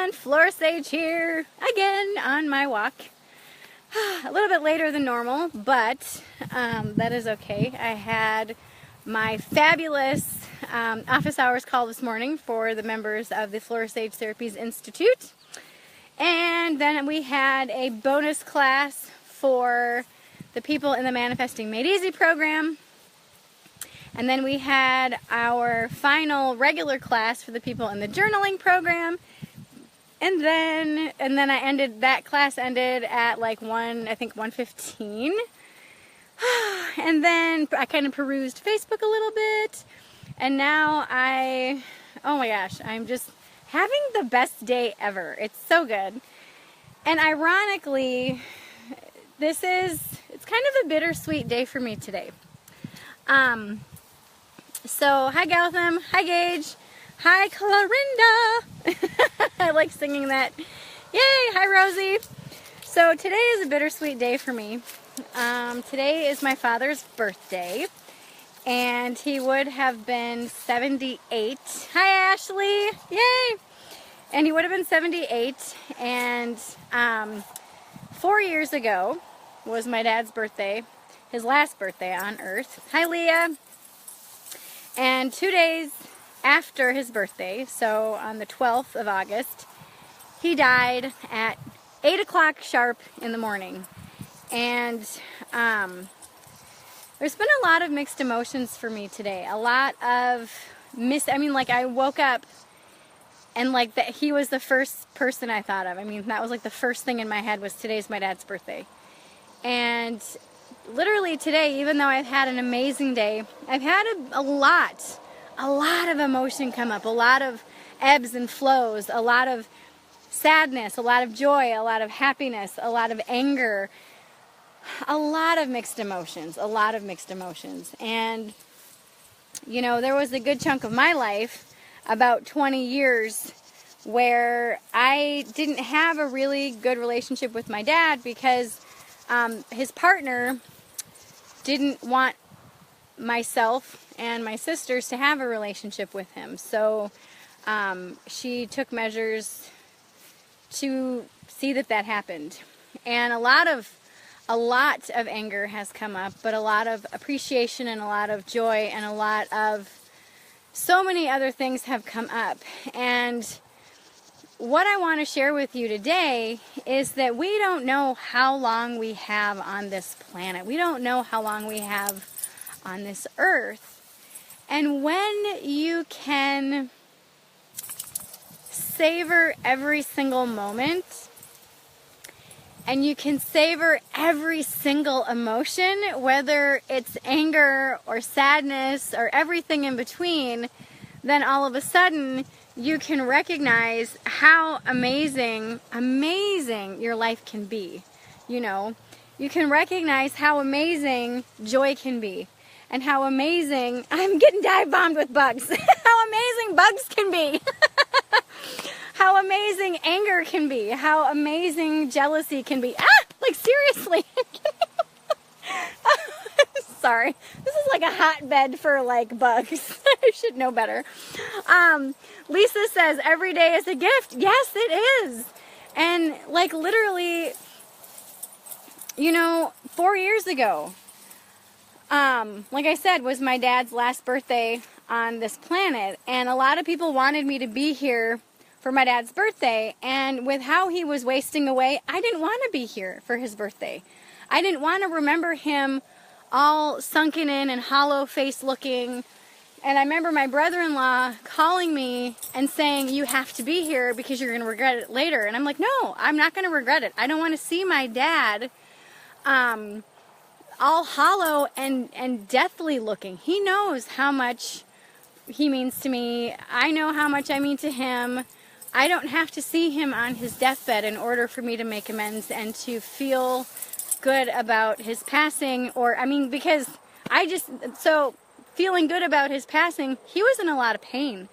everyone, Flora Sage here again on my walk. A little bit later than normal, but that is okay. I had my fabulous office hours call this morning for the members of the Flora Sage Therapies Institute. And then we had a bonus class for the people in the Manifesting Made Easy program. And then we had our final regular class for the people in the journaling program. And then that class ended at like 1:15. And then I kind of perused Facebook a little bit. And now oh my gosh, I'm just having the best day ever. It's so good. And ironically, it's kind of a bittersweet day for me today. So, hi Gotham, hi Gage, hi Clarinda. I like singing that. Yay, hi Rosie. So today is a bittersweet day for me. Today is my father's birthday, and he would have been 78. Hi Ashley, yay. And he would have been 78, and 4 years ago was my dad's birthday, his last birthday on earth. Hi Leah. And 2 days after his birthday, so on the 12th of August, he died at 8 o'clock sharp in the morning. And there's been a lot of mixed emotions for me today. A lot of I woke up and he was the first person I thought of. That was like the first thing in my head was today's my dad's birthday. And literally today, even though I've had an amazing day, I've had a lot of emotion come up, a lot of ebbs and flows, a lot of sadness, a lot of joy, a lot of happiness, a lot of anger, a lot of mixed emotions. And, there was a good chunk of my life, about 20 years, where I didn't have a really good relationship with my dad because his partner didn't want myself and my sisters to have a relationship with him. So she took measures to see that happened. And a lot of anger has come up, but a lot of appreciation and a lot of joy and a lot of so many other things have come up. And what I want to share with you today is that we don't know how long we have on this planet. We don't know how long we have on this earth. And when you can savor every single moment, and you can savor every single emotion, whether it's anger or sadness or everything in between, then all of a sudden you can recognize how amazing your life can be. You can recognize how amazing joy can be, and how amazing, I'm getting dive bombed with bugs, how amazing bugs can be, how amazing anger can be, how amazing jealousy can be. Seriously. Sorry, this is like a hotbed for bugs. I should know better. Lisa says every day is a gift. Yes, it is. And literally, 4 years ago, like I said, was my dad's last birthday on this planet, and a lot of people wanted me to be here for my dad's birthday, and with how he was wasting away, I didn't want to be here for his birthday. I didn't want to remember him all sunken in and hollow face looking. And I remember my brother-in-law calling me and saying, you have to be here because you're going to regret it later. And I'm like, no, I'm not going to regret it. I don't want to see my dad all hollow and deathly looking. He knows how much he means to me. I know how much I mean to him. I don't have to see him on his deathbed in order for me to make amends and to feel good about his passing, because feeling good about his passing, he was in a lot of pain.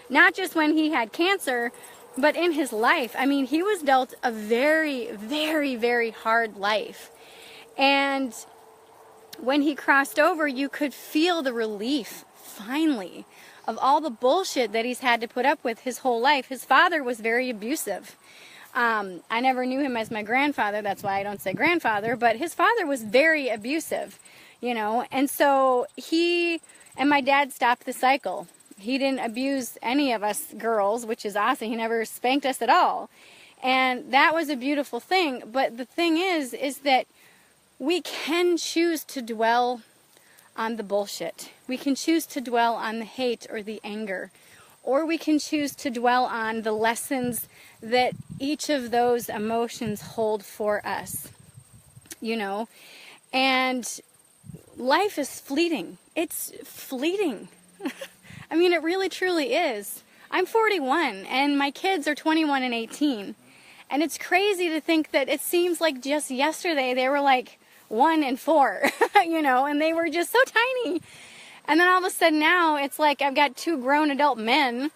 Not just when he had cancer, but in his life. He was dealt a very, very, very hard life. And when he crossed over, you could feel the relief, finally, of all the bullshit that he's had to put up with his whole life. His father was very abusive. I never knew him as my grandfather, that's why I don't say grandfather, but his father was very abusive, you know, and so he and my dad stopped the cycle. He didn't abuse any of us girls, which is awesome. He never spanked us at all. And that was a beautiful thing. But the thing is that we can choose to dwell on the bullshit. We can choose to dwell on the hate or the anger. Or we can choose to dwell on the lessons that each of those emotions hold for us. You know? And life is fleeting. It's fleeting. I mean, it really truly is. I'm 41 and my kids are 21 and 18. And it's crazy to think that it seems like just yesterday they were like 1 and 4, you know, and they were just so tiny. And then all of a sudden now it's like I've got 2 grown adult men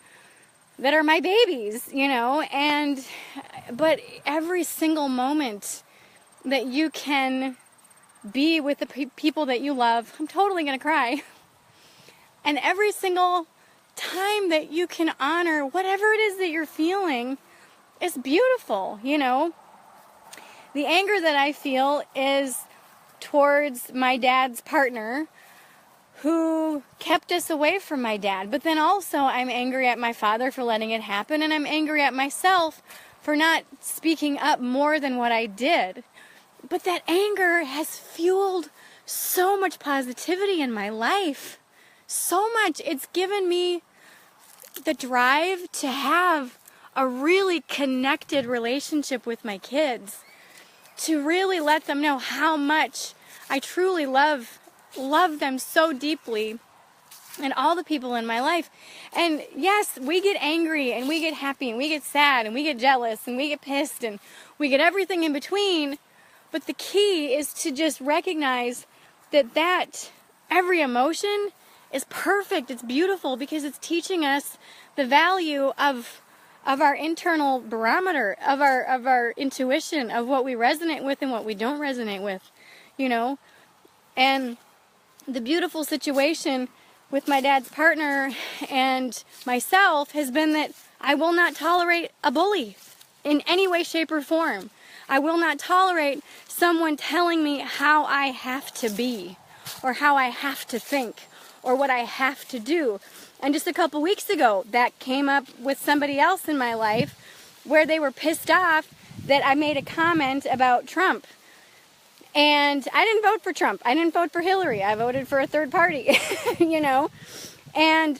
that are my babies, you know, but every single moment that you can be with the people that you love, I'm totally going to cry. And every single time that you can honor whatever it is that you're feeling is beautiful, you know. The anger that I feel is towards my dad's partner who kept us away from my dad. But then also I'm angry at my father for letting it happen, and I'm angry at myself for not speaking up more than what I did. But that anger has fueled so much positivity in my life. So much. It's given me the drive to have a really connected relationship with my kids, to really let them know how much I truly love them so deeply, and all the people in my life. And yes, we get angry and we get happy and we get sad and we get jealous and we get pissed and we get everything in between. But the key is to just recognize that every emotion is perfect. It's beautiful because it's teaching us the value of our internal barometer, of our intuition, of what we resonate with and what we don't resonate with, you know. And the beautiful situation with my dad's partner and myself has been that I will not tolerate a bully in any way, shape, or form. I will not tolerate someone telling me how I have to be or how I have to think or what I have to do. And just a couple weeks ago, that came up with somebody else in my life where they were pissed off that I made a comment about Trump. And I didn't vote for Trump. I didn't vote for Hillary. I voted for a third party, you know. And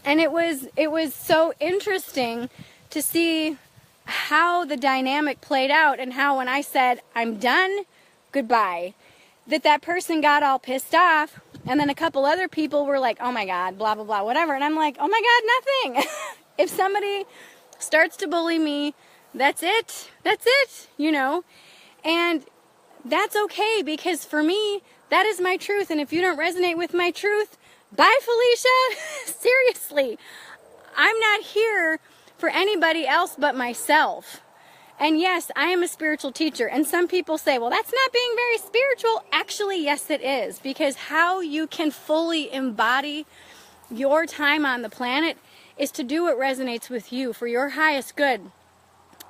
it was so interesting to see how the dynamic played out, and how when I said, I'm done, goodbye, that person got all pissed off. And then a couple other people were like, oh my God, blah, blah, blah, whatever. And I'm like, oh my God, nothing. If somebody starts to bully me, that's it, you know. And that's okay, because for me, that is my truth. And if you don't resonate with my truth, bye, Felicia. Seriously, I'm not here for anybody else but myself. And yes, I am a spiritual teacher. And some people say, well, that's not being very spiritual. Actually, yes, it is. Because how you can fully embody your time on the planet is to do what resonates with you for your highest good.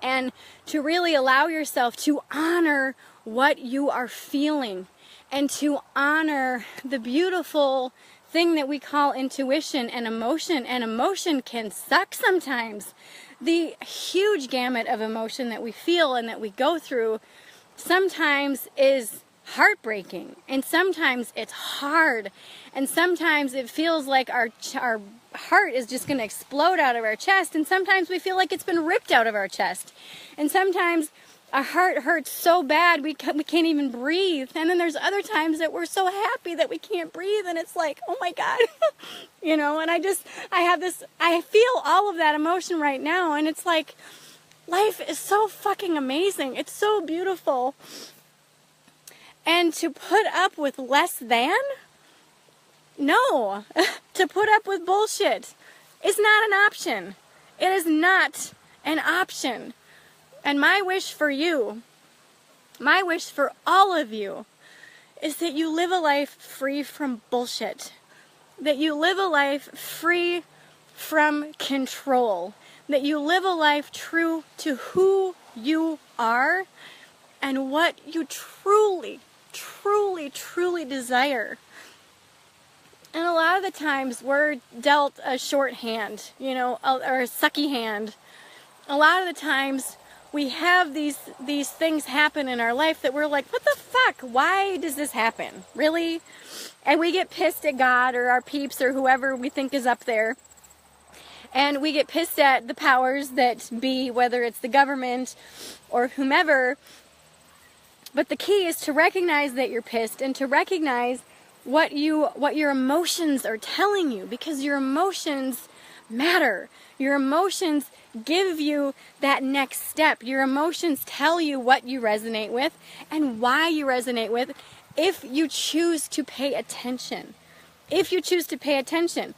And to really allow yourself to honor what you are feeling, and to honor the beautiful thing that we call intuition and emotion. And emotion can suck sometimes. The huge gamut of emotion that we feel and that we go through sometimes is heartbreaking, and sometimes it's hard, and sometimes it feels like our heart is just going to explode out of our chest, and sometimes we feel like it's been ripped out of our chest, and sometimes our heart hurts so bad we can't even breathe. And then there's other times that we're so happy that we can't breathe, and it's like, oh my God, you know. And I feel all of that emotion right now, and it's like, life is so fucking amazing. It's so beautiful. And to put up with less than? No. To put up with bullshit is not an option. It is not an option. And my wish for you, my wish for all of you, is that you live a life free from bullshit. that you live a life free from control, that you live a life true to who you are and what you truly, truly, truly desire. And a lot of the times we're dealt a short hand, or a sucky hand. A lot of the times we have these things happen in our life that we're like, what the fuck? Why does this happen? Really? And we get pissed at God or our peeps or whoever we think is up there. And we get pissed at the powers that be, whether it's the government or whomever. But the key is to recognize that you're pissed and to recognize what your emotions are telling you, because your emotions matter. Your emotions give you that next step. Your emotions tell you what you resonate with and why you resonate with if you choose to pay attention. If you choose to pay attention.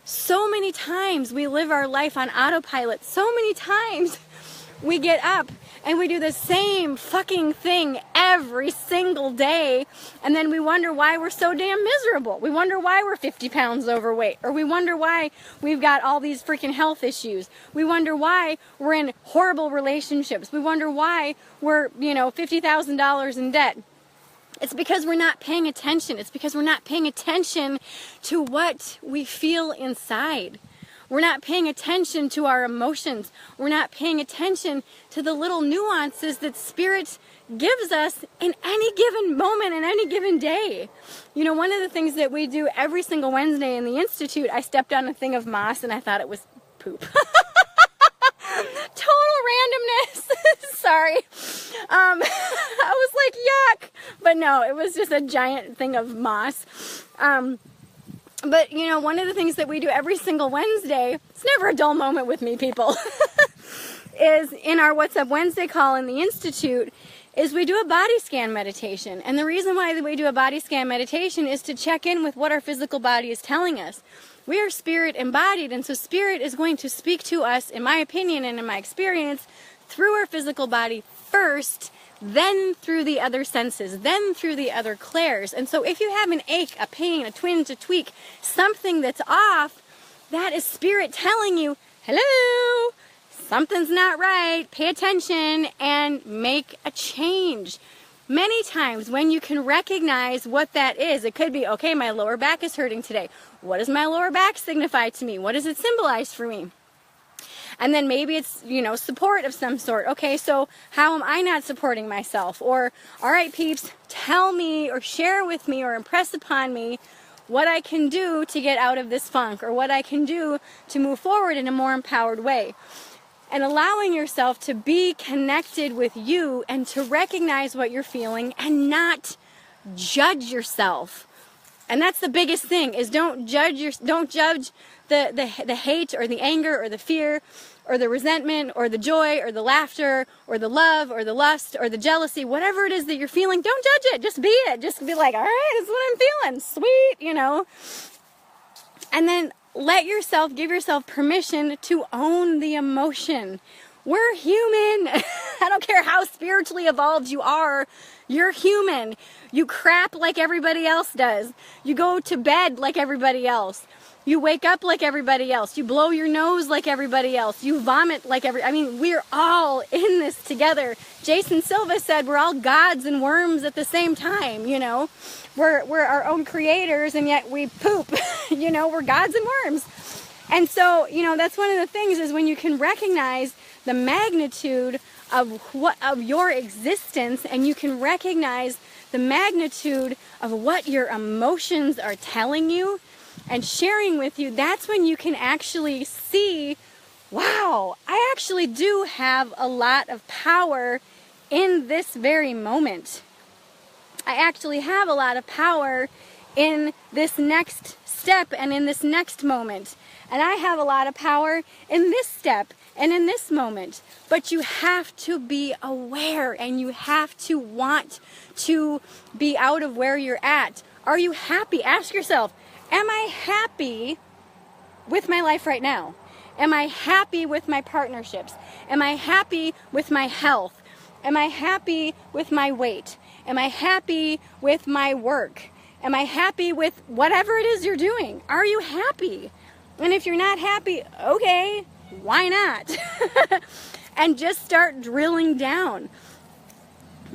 So many times we live our life on autopilot. So many times we get up and we do the same fucking thing every single day, and then we wonder why we're so damn miserable. We wonder why we're 50 pounds overweight, or we wonder why we've got all these freaking health issues. We wonder why we're in horrible relationships. We wonder why we're, $50,000 in debt. It's because we're not paying attention. It's because we're not paying attention to what we feel inside. We're not paying attention to our emotions. We're not paying attention to the little nuances that Spirit gives us in any given moment, in any given day. One of the things that we do every single Wednesday in the Institute, I stepped on a thing of moss and I thought it was poop. Total randomness. Sorry. I was like, yuck. But no, it was just a giant thing of moss. But, one of the things that we do every single Wednesday, it's never a dull moment with me, people, is in our What's Up Wednesday call in the Institute, is we do a body scan meditation. And the reason why we do a body scan meditation is to check in with what our physical body is telling us. We are spirit embodied, and so Spirit is going to speak to us, in my opinion and in my experience, through our physical body first, then through the other senses, then through the other clairs. And so if you have an ache, a pain, a twinge, a tweak, something that's off, that is Spirit telling you, hello, something's not right, pay attention and make a change. Many times when you can recognize what that is, it could be, okay, my lower back is hurting today. What does my lower back signify to me? What does it symbolize for me? And then maybe it's, support of some sort. Okay, so how am I not supporting myself? Or, all right, peeps, tell me or share with me or impress upon me what I can do to get out of this funk, or what I can do to move forward in a more empowered way. And allowing yourself to be connected with you and to recognize what you're feeling and not judge yourself. And that's the biggest thing, is don't judge the hate or the anger or the fear or the resentment or the joy or the laughter or the love or the lust or the jealousy, whatever it is that you're feeling. Don't judge it. Just be it. Just be like, all right, this is what I'm feeling. Sweet, And then give yourself permission to own the emotion. We're human. I don't care how spiritually evolved you are. You're human. You crap like everybody else does. You go to bed like everybody else. You wake up like everybody else. You blow your nose like everybody else. You vomit like we're all in this together. Jason Silva said we're all gods and worms at the same time, We're our own creators, and yet we poop. We're gods and worms. And so, that's one of the things, is when you can recognize the magnitude of your existence, and you can recognize the magnitude of what your emotions are telling you and sharing with you, that's when you can actually see, wow, I actually do have a lot of power in this very moment. I actually have a lot of power in this next step and in this next moment. And I have a lot of power in this step and in this moment. But you have to be aware, and you have to want to be out of where you're at. Are you happy? Ask yourself, am I happy with my life right now? Am I happy with my partnerships? Am I happy with my health? Am I happy with my weight? Am I happy with my work? Am I happy with whatever it is you're doing? Are you happy? And if you're not happy, okay, why not? And just start drilling down.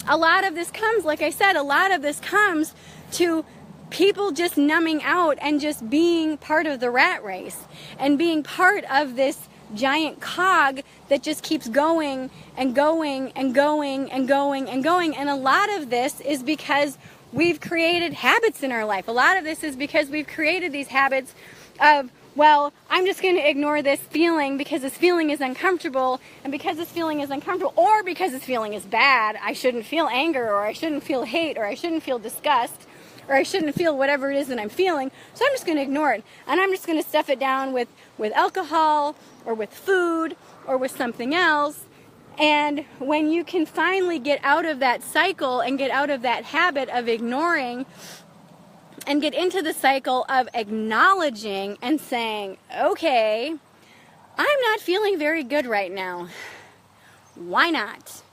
A lot of this comes, like I said, a lot of this comes to people just numbing out and just being part of the rat race and being part of this giant cog that just keeps going and going and going and going and going. And a lot of this is because we've created habits in our life. A lot of this is because we've created these habits of, well, I'm just going to ignore this feeling because this feeling is uncomfortable, and because this feeling is uncomfortable, or because this feeling is bad, I shouldn't feel anger, or I shouldn't feel hate, or I shouldn't feel disgust, or I shouldn't feel whatever it is that I'm feeling, so I'm just going to ignore it, and I'm just going to stuff it down with alcohol, or with food, or with something else. And when you can finally get out of that cycle and get out of that habit of ignoring and get into the cycle of acknowledging and saying, okay, I'm not feeling very good right now. Why not?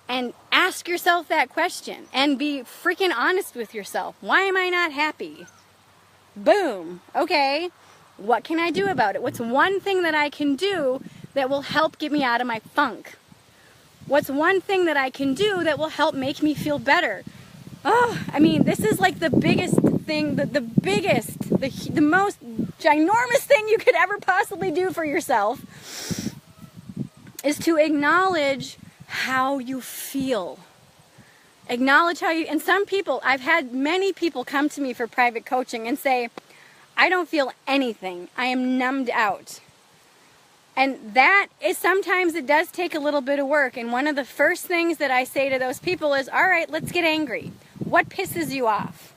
And ask yourself that question and be freaking honest with yourself. Why am I not happy? Boom. Okay. What can I do about it? What's one thing that I can do that will help get me out of my funk? What's one thing that I can do that will help make me feel better? Oh, I mean, this is like the biggest thing, the most ginormous thing you could ever possibly do for yourself is to acknowledge how you feel. Acknowledge how you, and some people, I've had many people come to me for private coaching and say, I don't feel anything. I am numbed out. And that is, sometimes it does take a little bit of work. And one of the first things that I say to those people is, all right, let's get angry. What pisses you off?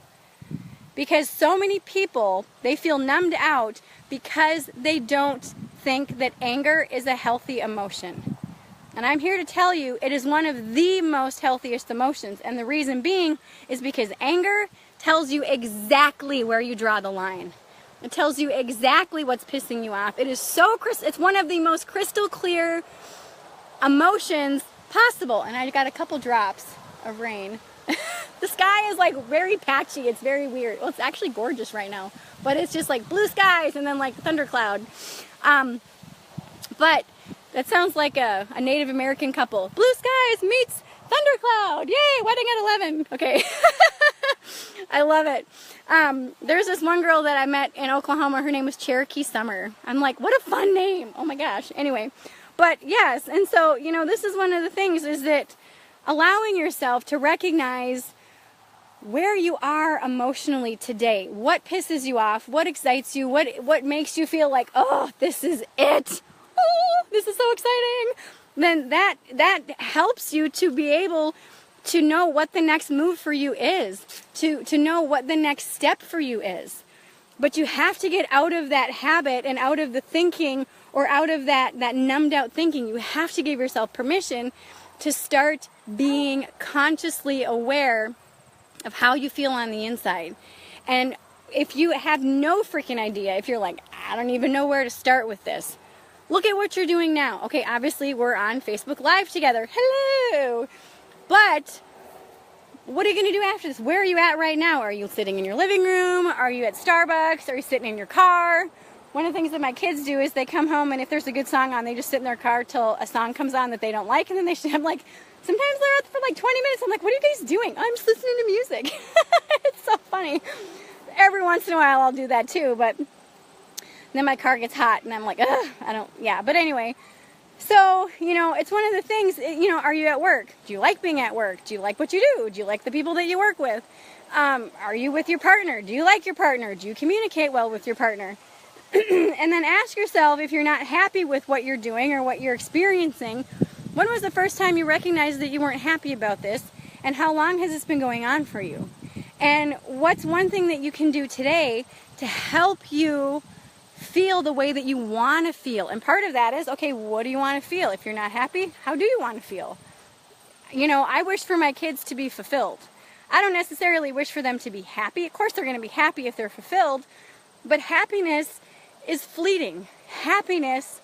Because so many people, they feel numbed out because they don't think that anger is a healthy emotion. And I'm here to tell you, it is one of the most healthiest emotions. And the reason being is because anger tells you exactly where you draw the line. It tells you exactly what's pissing you off. It is it's one of the most crystal clear emotions possible. And I got a couple drops of rain. The sky is like very patchy. It's very weird. Well, it's actually gorgeous right now, but it's just like blue skies and then like thundercloud. But that sounds like a Native American couple. Blue skies meets thundercloud. Yay, wedding at 11. Okay. I love it. There's this one girl that I met in Oklahoma. Her name was Cherokee Summer. I'm like, what a fun name. Oh my gosh. Anyway, but yes. And so, you know, this is one of the things, is that allowing yourself to recognize where you are emotionally today. What pisses you off? What excites you? What makes you feel like, oh, this is it. Oh, this is so exciting. Then that helps you to be able to know what the next move for you is, to know what the next step for you is. But you have to get out of that habit and out of the thinking, or out of that numbed out thinking. You have to give yourself permission to start being consciously aware of how you feel on the inside. And if you have no freaking idea, if you're like, I don't even know where to start with this, look at what you're doing now. Okay, obviously we're on Facebook Live together. Hello! But what are you going to do after this? Where are you at right now? Are you sitting in your living room? Are you at Starbucks? Are you sitting in your car? One of the things that my kids do is they come home, and if there's a good song on, they just sit in their car till a song comes on that they don't like, and then I'm like, sometimes they're out for like 20 minutes. I'm like, what are you guys doing? I'm just listening to music. It's so funny. Every once in a while I'll do that too, but then my car gets hot and I'm like, ugh, but anyway. So, you know, it's one of the things, you know, are you at work? Do you like being at work? Do you like what you do? Do you like the people that you work with? Are you with your partner? Do you like your partner? Do you communicate well with your partner? And then ask yourself, if you're not happy with what you're doing or what you're experiencing, when was the first time you recognized that you weren't happy about this? And how long has this been going on for you? And what's one thing that you can do today to help you feel the way that you want to feel? And part of that is, okay, what do you want to feel? If you're not happy, how do you want to feel? You know, I wish for my kids to be fulfilled. I don't necessarily wish for them to be happy. Of course, they're going to be happy if they're fulfilled, but happiness is fleeting. Happiness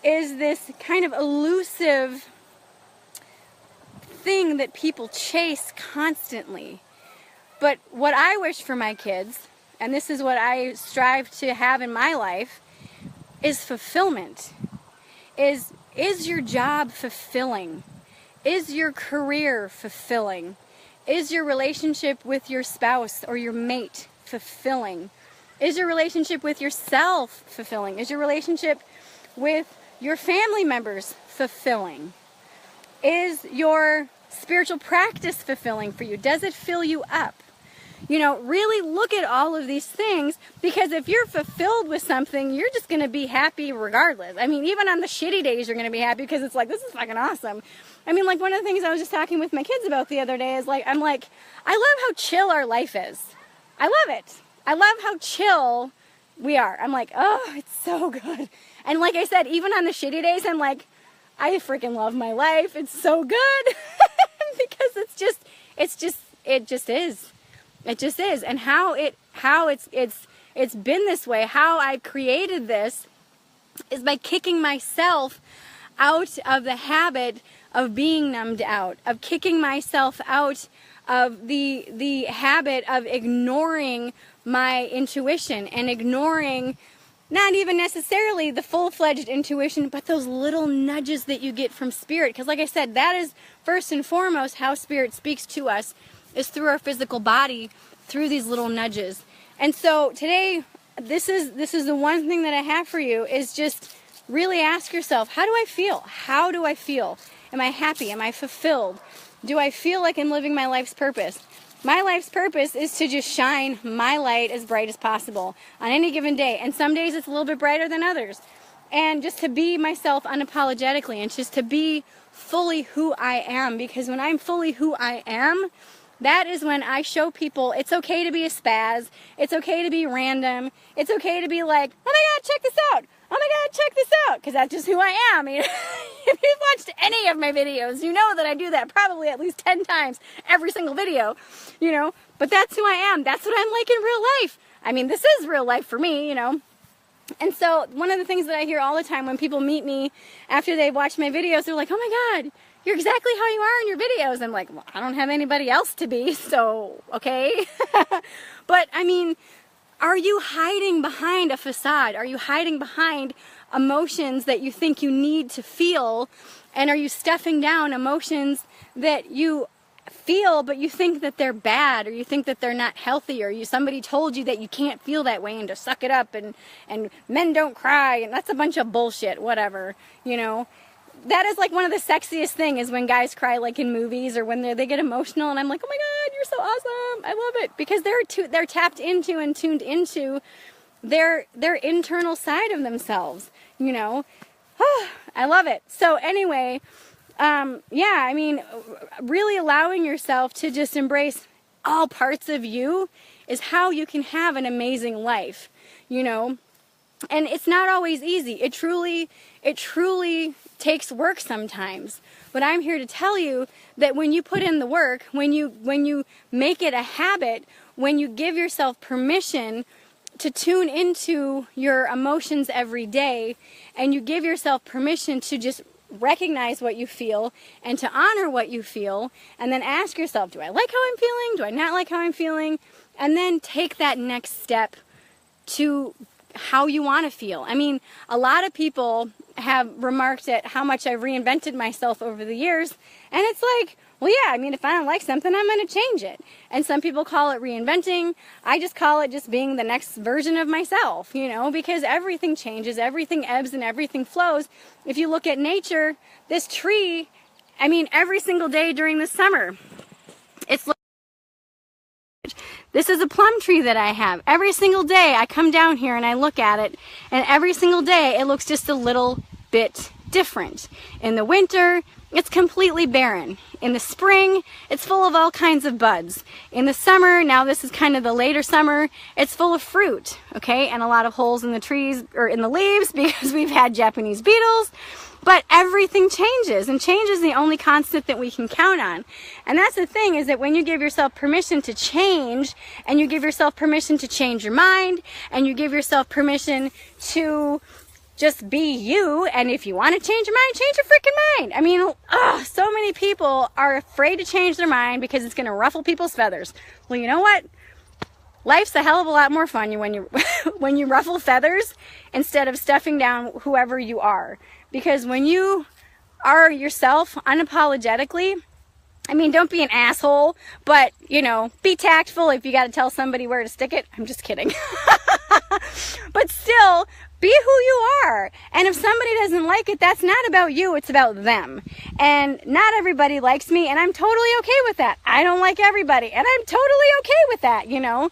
is this kind of elusive thing that people chase constantly. But what I wish for my kids, and this is what I strive to have in my life, is fulfillment. Is your job fulfilling? Is your career fulfilling? Is your relationship with your spouse or your mate fulfilling? Is your relationship with yourself fulfilling? Is your relationship with your family members fulfilling? Is your spiritual practice fulfilling for you? Does it fill you up? You know, really look at all of these things, because if you're fulfilled with something, you're just going to be happy regardless. I mean, even on the shitty days, you're going to be happy because it's like, this is fucking awesome. I mean, like, one of the things I was just talking with my kids about the other day is like, I'm like, I love how chill our life is. I love it. I love how chill we are. I'm like, oh, it's so good. And like I said, even on the shitty days, I'm like, I freaking love my life. It's so good. Because it just is. It just is. And how it's been this way, how I created this, is by kicking myself out of the habit of being numbed out, of kicking myself out of the habit of ignoring my intuition and ignoring not even necessarily the full-fledged intuition, but those little nudges that you get from Spirit. Because like I said, that is first and foremost how Spirit speaks to us, is through our physical body, through these little nudges. And so today, this is the one thing that I have for you, is just really ask yourself, how do I feel? How do I feel? Am I happy? Am I fulfilled? Do I feel like I'm living my life's purpose? My life's purpose is to just shine my light as bright as possible on any given day. And some days it's a little bit brighter than others. And just to be myself unapologetically, and just to be fully who I am. Because when I'm fully who I am, that is when I show people it's okay to be a spaz. It's okay to be random. It's okay to be like, oh my God, check this out. Oh my God, check this out. Because that's just who I am. You know, if you've watched any of my videos, you know that I do that probably at least 10 times every single video. You know, but that's who I am. That's what I'm like in real life. I mean, this is real life for me, you know. And so one of the things that I hear all the time when people meet me after they've watched my videos, they're like, oh my God, you're exactly how you are in your videos. I'm like, well, I don't have anybody else to be, so okay. But I mean, are you hiding behind a facade? Are you hiding behind emotions that you think you need to feel? And are you stuffing down emotions that you feel, but you think that they're bad, or you think that they're not healthy, or somebody told you that you can't feel that way and to suck it up, and men don't cry, and that's a bunch of bullshit, whatever, you know. That is like one of the sexiest things, is when guys cry, like in movies, or when they get emotional, and I'm like, oh my God, you're so awesome, I love it, because they're tapped into and tuned into their internal side of themselves, you know. I love it. So anyway, yeah, I mean, really allowing yourself to just embrace all parts of you is how you can have an amazing life, you know. And it's not always easy. It truly takes work sometimes. But I'm here to tell you that when you put in the work, when you make it a habit, when you give yourself permission to tune into your emotions every day, and you give yourself permission to just recognize what you feel and to honor what you feel, and then ask yourself, do I like how I'm feeling? Do I not like how I'm feeling? And then take that next step to how you want to feel. I mean, a lot of people have remarked at how much I've reinvented myself over the years, and it's like, well, yeah, I mean, if I don't like something, I'm going to change it. And some people call it reinventing. I just call it just being the next version of myself, you know, because everything changes, everything ebbs, and everything flows. If you look at nature, this tree, I mean, every single day during the summer, it's this is a plum tree that I have. Every single day I come down here and I look at it, and every single day it looks just a little bit different. In the winter, it's completely barren. In the spring, it's full of all kinds of buds. In the summer, now this is kind of the later summer, it's full of fruit, okay? And a lot of holes in the trees, or in the leaves, because we've had Japanese beetles. But everything changes, and change is the only constant that we can count on. And that's the thing, is that when you give yourself permission to change, and you give yourself permission to change your mind, and you give yourself permission to just be you. And if you want to change your mind, change your freaking mind. I mean, so many people are afraid to change their mind because it's going to ruffle people's feathers. Well, you know what? Life's a hell of a lot more fun when you when you ruffle feathers instead of stuffing down whoever you are. Because when you are yourself unapologetically, I mean, don't be an asshole, but, you know, be tactful if you got to tell somebody where to stick it. I'm just kidding. But still, be who you are. And if somebody doesn't like it, that's not about you, it's about them. And not everybody likes me, and I'm totally okay with that. I don't like everybody, and I'm totally okay with that, you know.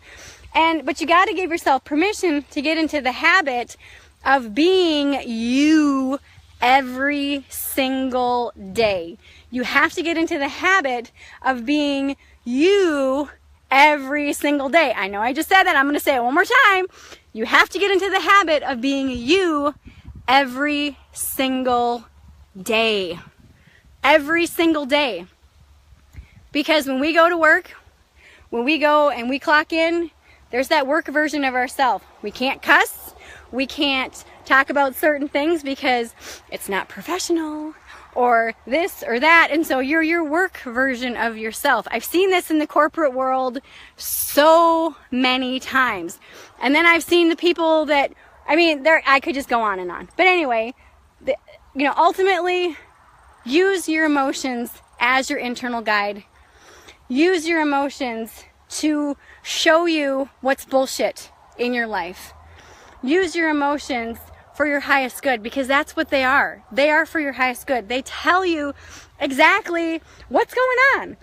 But you got to give yourself permission to get into the habit of being you every single day. You have to get into the habit of being you every single day. I know I just said that. I'm going to say it one more time. You have to get into the habit of being you every single day. Every single day. Because when we go to work, when we go and we clock in, there's that work version of ourselves. We can't cuss. We can't talk about certain things because it's not professional or this or that. And so you're your work version of yourself. I've seen this in the corporate world so many times. And then I've seen the people that, I mean, I could just go on and on. But anyway, ultimately, use your emotions as your internal guide. Use your emotions to show you what's bullshit in your life. Use your emotions for your highest good, because that's what they are. They are for your highest good. They tell you exactly what's going on.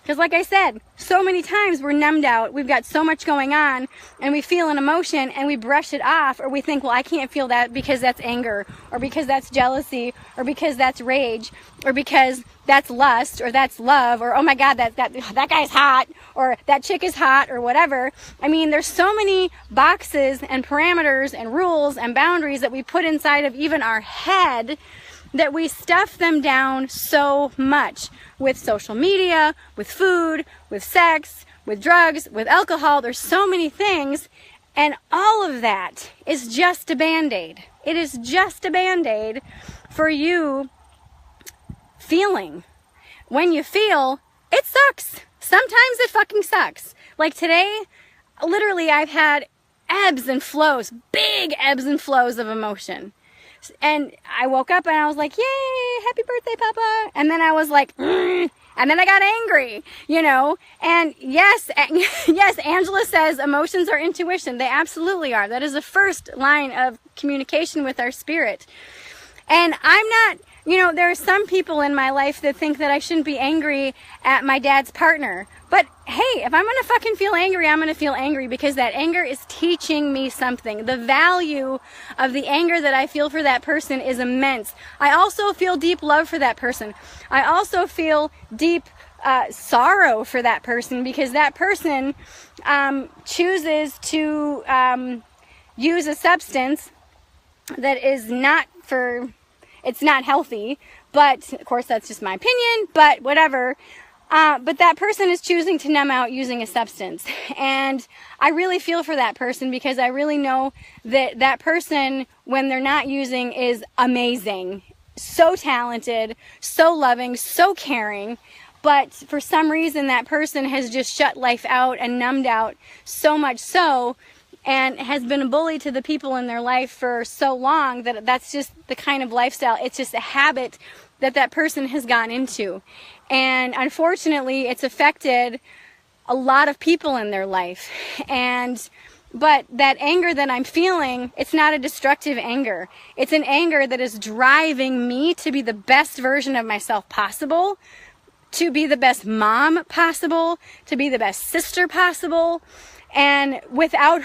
Because like I said, so many times we're numbed out, we've got so much going on, and we feel an emotion and we brush it off, or we think, well, I can't feel that because that's anger, or because that's jealousy, or because that's rage, or because that's lust, or that's love, or oh my God, that guy's hot, or that chick is hot, or whatever. I mean, there's so many boxes and parameters and rules and boundaries that we put inside of even our head that we stuff them down so much with social media, with food, with sex, with drugs, with alcohol. There's so many things, and all of that is just a Band-Aid. It is just a Band-Aid for you feeling. When you feel, it sucks. Sometimes it fucking sucks. Like today, literally I've had ebbs and flows, big ebbs and flows of emotion. And I woke up and I was like, yay, happy birthday, Papa. And then I was like, and then I got angry, you know. And yes, Angela says emotions are intuition. They absolutely are. That is the first line of communication with our spirit. And I'm not, there are some people in my life that think that I shouldn't be angry at my dad's partner. But hey, if I'm going to fucking feel angry, I'm going to feel angry, because that anger is teaching me something. The value of the anger that I feel for that person is immense. I also feel deep love for that person. I also feel deep sorrow for that person, because that person chooses to use a substance that is it's not healthy. But of course, that's just my opinion, but whatever. But that person is choosing to numb out using a substance. And I really feel for that person, because I really know that that person, when they're not using, is amazing. So talented, so loving, so caring. But for some reason, that person has just shut life out and numbed out so much so, and has been a bully to the people in their life for so long that that's just the kind of lifestyle. It's just a habit that person has gone into. And unfortunately, it's affected a lot of people in their life. But that anger that I'm feeling, it's not a destructive anger. It's an anger that is driving me to be the best version of myself possible, to be the best mom possible, to be the best sister possible. And without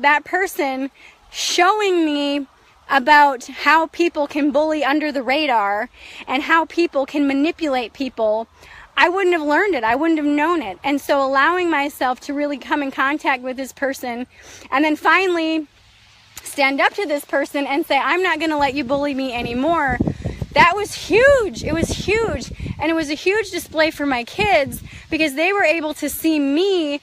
that person showing me about how people can bully under the radar and how people can manipulate people, I wouldn't have learned it. I wouldn't have known it. And so allowing myself to really come in contact with this person, and then finally stand up to this person and say, I'm not going to let you bully me anymore. That was huge. It was huge. And it was a huge display for my kids, because they were able to see me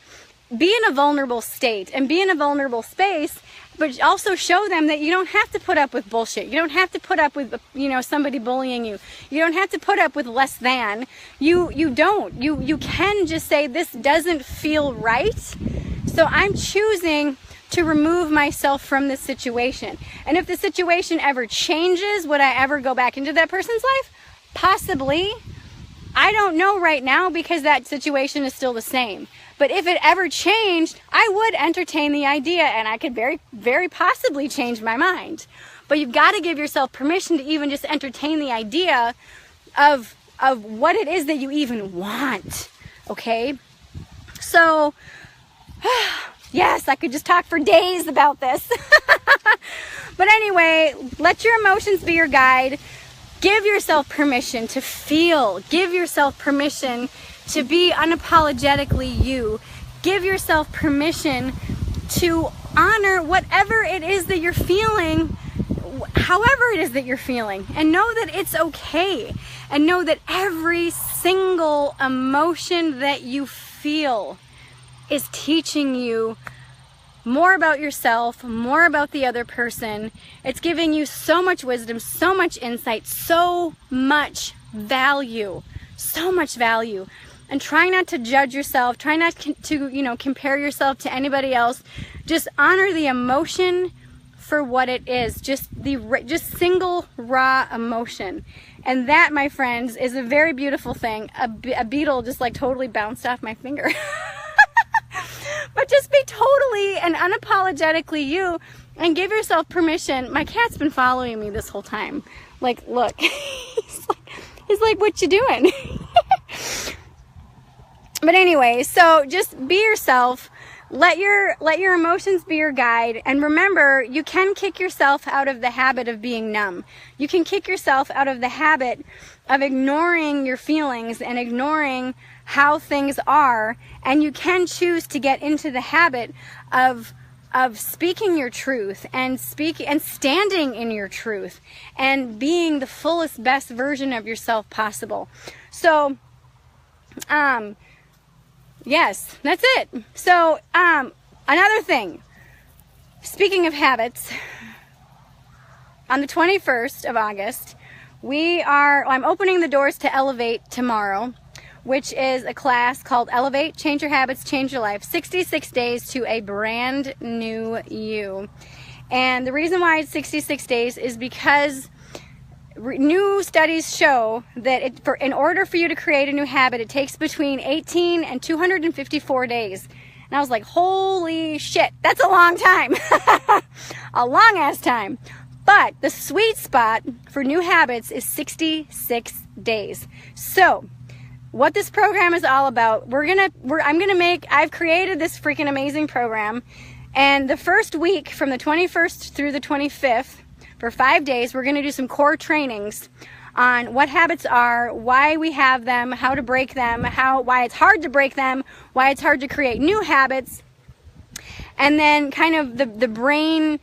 be in a vulnerable state and be in a vulnerable space, but also show them that you don't have to put up with bullshit. You don't have to put up with, somebody bullying you. You don't have to put up with less than. You don't. You can just say, this doesn't feel right, so I'm choosing to remove myself from this situation. And if the situation ever changes, would I ever go back into that person's life? Possibly. I don't know right now, because that situation is still the same. But if it ever changed, I would entertain the idea, and I could very, very possibly change my mind. But you've got to give yourself permission to even just entertain the idea of what it is that you even want. Okay? So, yes, I could just talk for days about this. But anyway, let your emotions be your guide. Give yourself permission to feel. Give yourself permission to be unapologetically you. Give yourself permission to honor whatever it is that you're feeling, however it is that you're feeling. And know that it's okay. And know that every single emotion that you feel is teaching you more about yourself, more about the other person. It's giving you so much wisdom, so much insight, so much value, so much value. And try not to judge yourself. Try not to, compare yourself to anybody else. Just honor the emotion for what it is. Just single raw emotion. And that, my friends, is a very beautiful thing. A beetle just like totally bounced off my finger. But just be totally and unapologetically you, and give yourself permission. My cat's been following me this whole time. Like, look, he's like, what you doing? But anyway, so just be yourself. Let your emotions be your guide. And remember, you can kick yourself out of the habit of being numb. You can kick yourself out of the habit of ignoring your feelings and ignoring how things are, and you can choose to get into the habit of speaking your truth and standing in your truth and being the fullest, best version of yourself possible. So, yes, that's it. So, another thing, speaking of habits, on the 21st of August, I'm opening the doors to Elevate tomorrow, which is a class called Elevate, Change Your Habits, Change Your Life, 66 Days to a Brand New You. And the reason why it's 66 days is because new studies show that in order for you to create a new habit, it takes between 18 and 254 days. And I was like, holy shit, that's a long time. A long ass time. But the sweet spot for new habits is 66 days. So, what this program is all about, I've created this freaking amazing program, and the first week from the 21st through the 25th, for 5 days, we're going to do some core trainings on what habits are, why we have them, how to break them, why it's hard to break them, why it's hard to create new habits, and then kind of the brain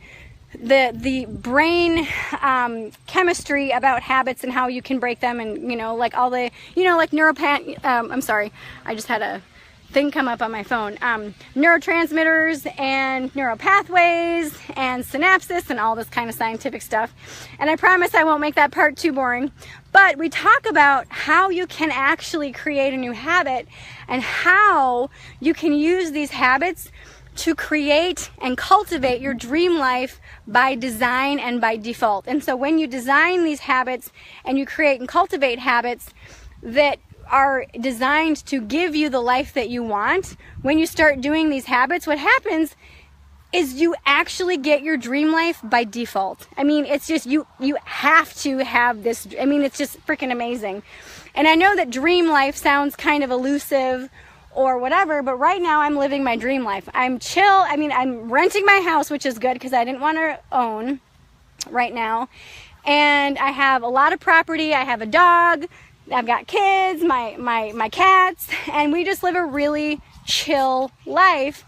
chemistry about habits and how you can break them, and like I'm sorry, I just had a thing come up on my phone, neurotransmitters and neural pathways and synapses and all this kind of scientific stuff. And I promise I won't make that part too boring, but we talk about how you can actually create a new habit and how you can use these habits to create and cultivate your dream life by design and by default. And so when you design these habits and you create and cultivate habits that are designed to give you the life that you want, when you start doing these habits, what happens is you actually get your dream life by default. I mean, it's just, you have to have this, I mean, it's just freaking amazing. And I know that dream life sounds kind of elusive or whatever, but right now I'm living my dream life. I'm chill. I mean, I'm renting my house, which is good because I didn't want to own right now. And I have a lot of property. I have a dog. I've got kids, my cats, and we just live a really chill life.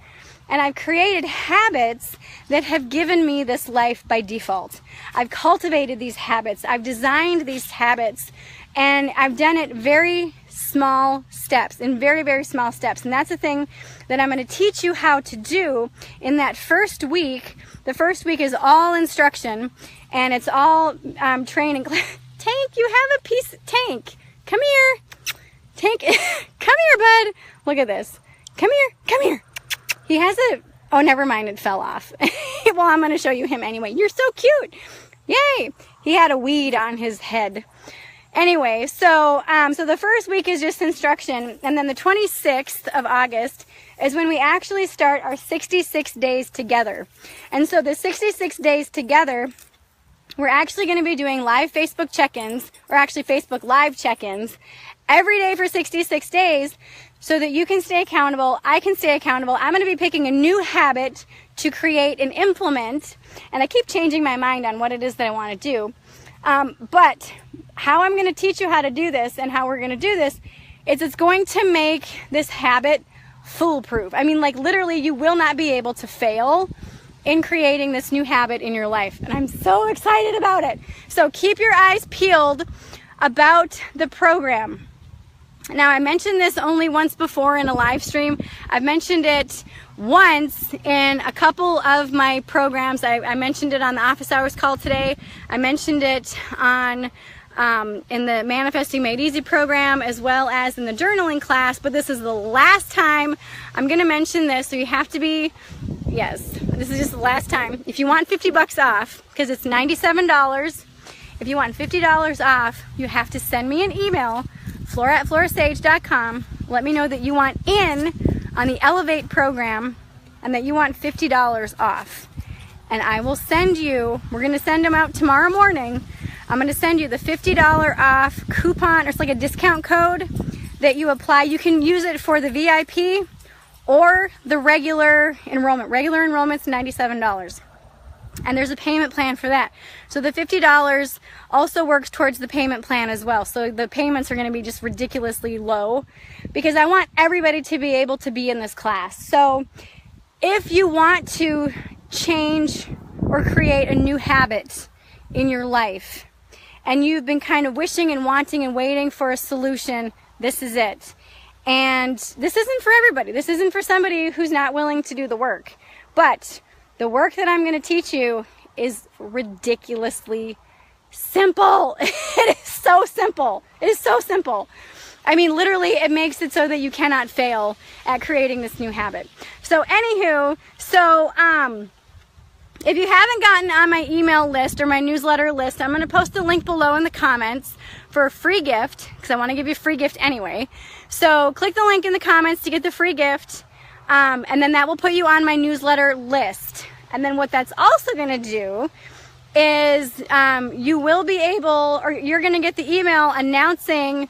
And I've created habits that have given me this life by default. I've cultivated these habits. I've designed these habits, and I've done it very small steps, in very, very small steps. And that's the thing that I'm going to teach you how to do in that first week. The first week is all instruction, and it's all training. Tank, you have a piece. Tank, come here. Tank, come here, bud. Look at this. Come here, come here. He has a, oh, never mind, it fell off. Well, I'm going to show you him anyway. You're so cute. Yay. He had a weed on his head. Anyway, so the first week is just instruction, and then the 26th of August is when we actually start our 66 days together. And so the 66 days together, we're actually going to be doing live Facebook check-ins, or actually Facebook Live check-ins, every day for 66 days, so that you can stay accountable, I can stay accountable. I'm going to be picking a new habit to create and implement, and I keep changing my mind on what it is that I want to do. But how I'm going to teach you how to do this and how we're going to do this is it's going to make this habit foolproof. I mean, like literally you will not be able to fail in creating this new habit in your life. And I'm so excited about it. So keep your eyes peeled about the program. Now, I mentioned this only once before in a live stream. I've mentioned it once in a couple of my programs. I mentioned it on the office hours call today. I mentioned it on in the Manifesting Made Easy program, as well as in the journaling class, but this is the last time I'm going to mention this, so you have to be, yes, this is just the last time. If you want $50 off, because it's $97, if you want $50 off, you have to send me an email, flora@florasage.com. Let me know that you want in on the Elevate program and that you want $50 off. And I will send you, we're going to send them out tomorrow morning. I'm going to send you the $50 off coupon, or it's like a discount code that you apply. You can use it for the VIP or the regular enrollment. Regular enrollment's $97. And there's a payment plan for that. So the $50 also works towards the payment plan as well. So the payments are going to be just ridiculously low because I want everybody to be able to be in this class. So if you want to change or create a new habit in your life, and you've been kind of wishing and wanting and waiting for a solution, this is it. And this isn't for everybody. This isn't for somebody who's not willing to do the work. But the work that I'm going to teach you is ridiculously simple. It is so simple. It is so simple. I mean, literally, it makes it so that you cannot fail at creating this new habit. So anywho, if you haven't gotten on my email list or my newsletter list, I'm going to post a link below in the comments for a free gift, because I want to give you a free gift anyway. So click the link in the comments to get the free gift, and then that will put you on my newsletter list. And then what that's also going to do is you will be able, or you're going to get the email announcing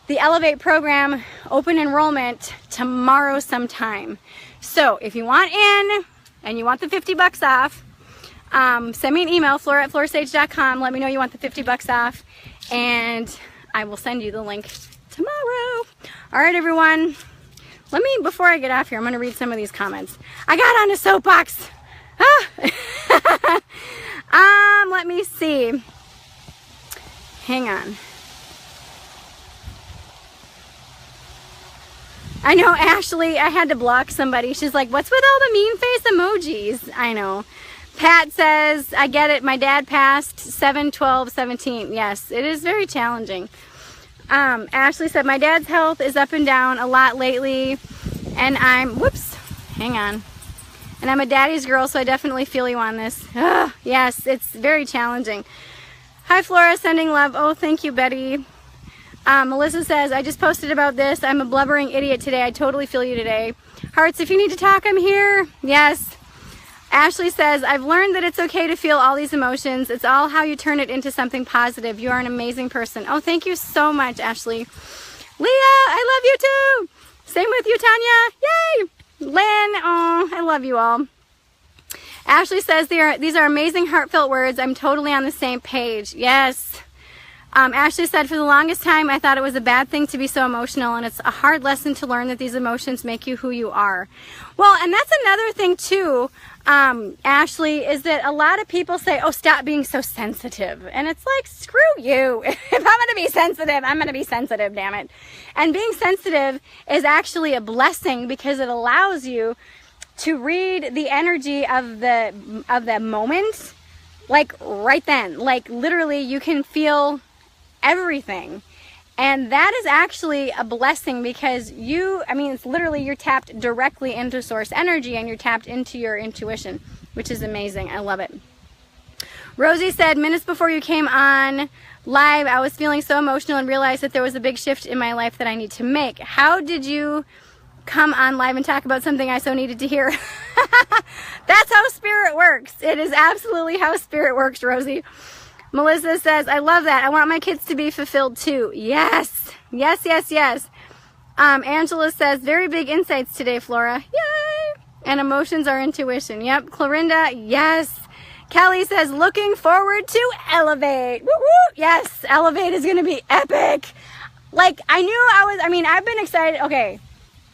the Elevate program open enrollment tomorrow sometime. So if you want in and you want the $50 off, send me an email, flora@florasage.com. Let me know you want the $50 off, and I will send you the link tomorrow. All right, everyone. Let me, before I get off here, I'm going to read some of these comments. I got on a soapbox. Let me see. Hang on. I know, Ashley, I had to block somebody. She's like, what's with all the mean face emojis? I know. Pat says, I get it. My dad passed 7/12/17. Yes, it is very challenging. Ashley said, my dad's health is up and down a lot lately, and hang on. And I'm a daddy's girl, so I definitely feel you on this. Ugh, yes, it's very challenging. Hi, Flora, sending love. Oh, thank you, Betty. Melissa says, I just posted about this. I'm a blubbering idiot today. I totally feel you today. Hearts, if you need to talk, I'm here. Yes. Ashley says, I've learned that it's okay to feel all these emotions. It's all how you turn it into something positive. You are an amazing person. Oh, thank you so much, Ashley. Leah, I love you too. Same with you, Tanya. Yay. Lynn, oh, I love you all. Ashley says, these are amazing, heartfelt words. I'm totally on the same page. Yes. Ashley said, for the longest time, I thought it was a bad thing to be so emotional, and it's a hard lesson to learn that these emotions make you who you are. Well, and that's another thing, too. Ashley, is that a lot of people say, oh, stop being so sensitive. And it's like, screw you. If I'm going to be sensitive, I'm going to be sensitive, damn it. And being sensitive is actually a blessing because it allows you to read the energy of the moment, like right then. Like literally you can feel everything. And that is actually a blessing because it's literally you're tapped directly into source energy and you're tapped into your intuition, which is amazing. I love it. Rosie said, minutes before you came on live, I was feeling so emotional and realized that there was a big shift in my life that I need to make. How did you come on live and talk about something I so needed to hear? That's how spirit works. It is absolutely how spirit works, Rosie. Melissa says, I love that. I want my kids to be fulfilled too. Yes. Yes, yes, yes. Angela says, very big insights today, Flora. Yay. And emotions are intuition. Yep. Clorinda, yes. Kelly says, looking forward to Elevate. Woo woo. Yes, Elevate is going to be epic. Like, I've been excited. Okay.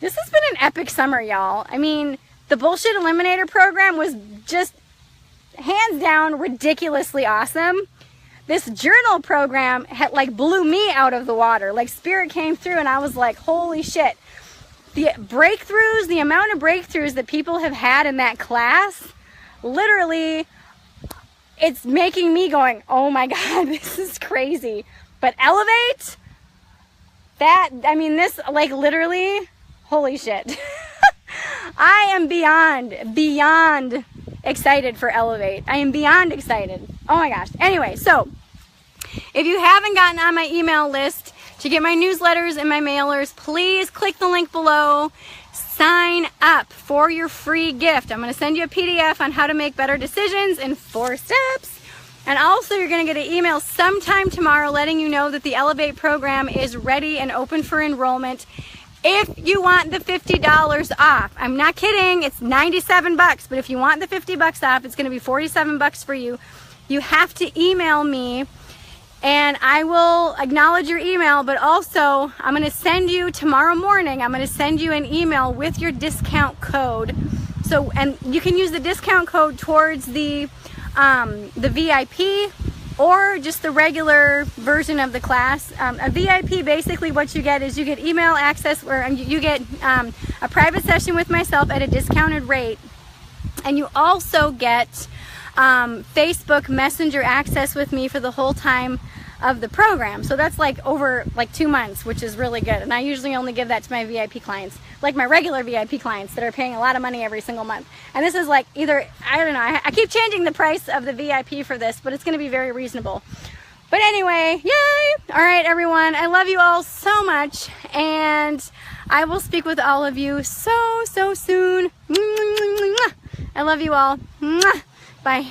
This has been an epic summer, y'all. I mean, the Bullshit Eliminator program was just hands down ridiculously awesome. This journal program blew me out of the water. Like spirit came through and I was like, holy shit. The breakthroughs, the amount of breakthroughs that people have had in that class, literally, it's making me going, oh my God, this is crazy. But Elevate, literally, holy shit. I am beyond excited for Elevate. I am beyond excited. Oh my gosh. Anyway, so if you haven't gotten on my email list to get my newsletters and my mailers, please click the link below. Sign up for your free gift. I'm going to send you a PDF on how to make better decisions in 4 steps. And also you're going to get an email sometime tomorrow letting you know that the Elevate program is ready and open for enrollment. If you want the $50 off, I'm not kidding, it's $97, but if you want the $50 off, it's going to be $47 for you. You have to email me and I will acknowledge your email, but also I'm going to send you tomorrow morning, I'm going to send you an email with your discount code. So, and you can use the discount code towards the VIP or just the regular version of the class. A VIP, basically what you get is you get email access where you get a private session with myself at a discounted rate. And you also get Facebook Messenger access with me for the whole time of the program. So that's like over 2 months, which is really good. And I usually only give that to my VIP clients, like my regular VIP clients that are paying a lot of money every single month. And this is like either, I don't know, I keep changing the price of the VIP for this, but it's going to be very reasonable. But anyway, yay! All right, everyone, I love you all so much, and I will speak with all of you so soon. I love you all. Bye.